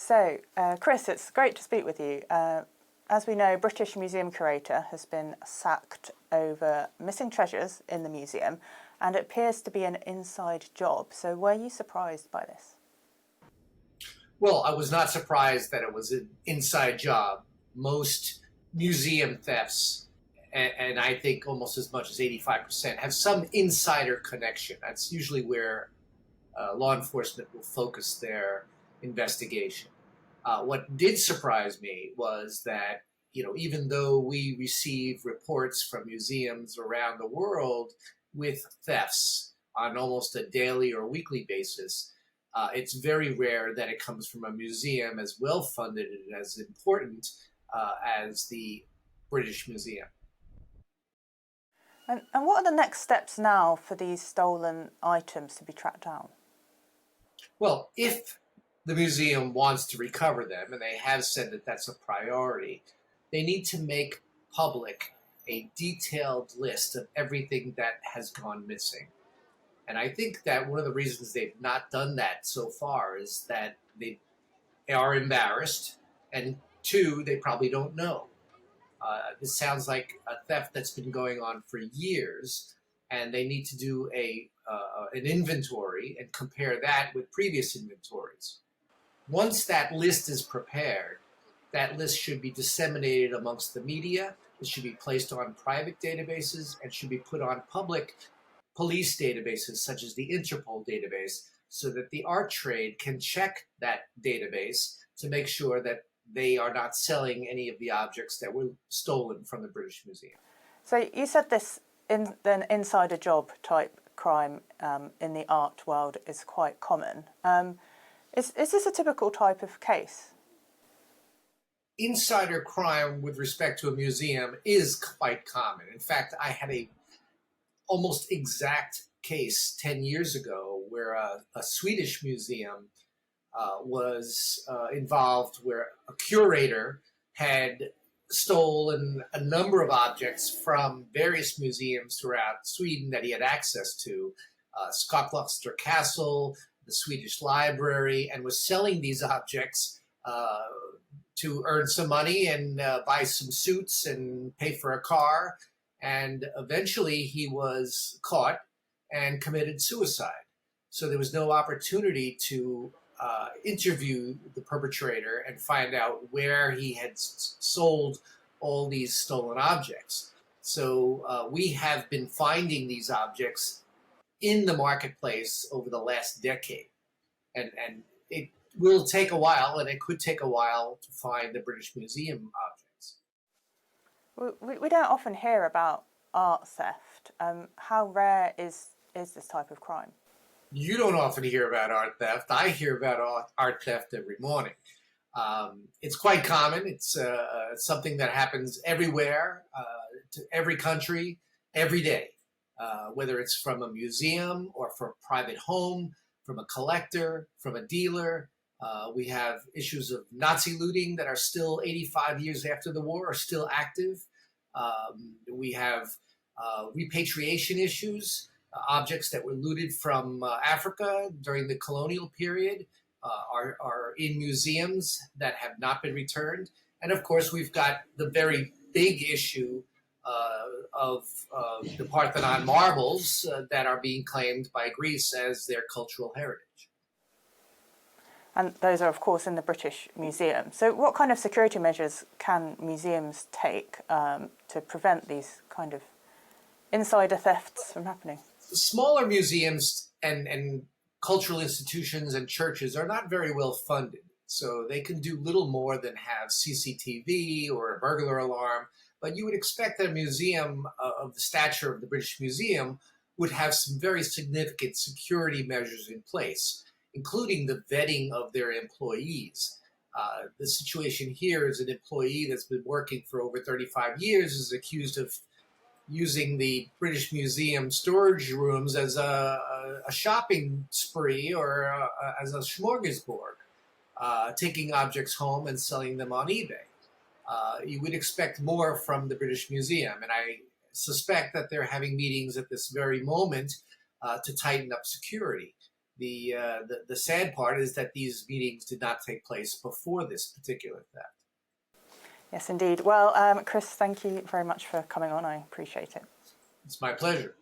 So, Chris, it's great to speak with you. As we know, British Museum curator has been sacked over missing treasures in the museum, and it appears to be an inside job. So were you surprised by this? Well, I was not surprised that it was an inside job. Most museum thefts, and I think almost as much as 85%, have some insider connection. That's usually where law enforcement will focus their investigation. What did surprise me was that, even though we receive reports from museums around the world with thefts on almost a daily or weekly basis, it's very rare that it comes from a museum as well funded and as important as the British Museum. And what are the next steps now for these stolen items to be tracked down? Well, if the museum wants to recover them, and they have said that that's a priority, they need to make public a detailed list of everything that has gone missing. And I think that one of the reasons they've not done that so far is that they are embarrassed, and two, they probably don't know. This sounds like a theft that's been going on for years, and they need to do an inventory and compare that with previous inventories. Once that list is prepared, that list should be disseminated amongst the media. It should be placed on private databases and should be put on public police databases, such as the Interpol database, so that the art trade can check that database to make sure that they are not selling any of the objects that were stolen from the British Museum. So you said this an insider job type crime in the art world is quite common. Is this a typical type of case? Insider crime with respect to a museum is quite common. In fact, I had a almost exact case 10 years ago where a Swedish museum was involved, where a curator had stolen a number of objects from various museums throughout Sweden that he had access to, Skokloster Castle, the Swedish Library, and was selling these objects to earn some money and buy some suits and pay for a car. And eventually he was caught and committed suicide. So there was no opportunity to interview the perpetrator and find out where he had sold all these stolen objects. So we have been finding these objects in the marketplace over the last decade. And it will take a while, and it could take a while to find the British Museum objects. We don't often hear about art theft. How rare is this type of crime? You don't often hear about art theft. I hear about art theft every morning. It's quite common. It's something that happens everywhere, to every country, every day, whether it's from a museum or from a private home, from a collector, from a dealer. We have issues of Nazi looting that are still 85 years after the war, are still active. We have repatriation issues. Objects that were looted from Africa during the colonial period are in museums that have not been returned. And of course, we've got the very big issue of the Parthenon marbles that are being claimed by Greece as their cultural heritage. And those are, of course, in the British Museum. So what kind of security measures can museums take to prevent these kind of insider thefts from happening? Smaller museums and cultural institutions and churches are not very well funded, so they can do little more than have CCTV or a burglar alarm. But you would expect that a museum of the stature of the British Museum would have some very significant security measures in place, including the vetting of their employees. The situation here is an employee that's been working for over 35 years is accused of using the British Museum storage rooms as a shopping spree or as a smorgasbord, taking objects home and selling them on eBay. You would expect more from the British Museum, and I suspect that they're having meetings at this very moment to tighten up security. the sad part is that these meetings did not take place before this particular theft. Yes, indeed. Well, Chris, thank you very much for coming on. I appreciate it. It's my pleasure.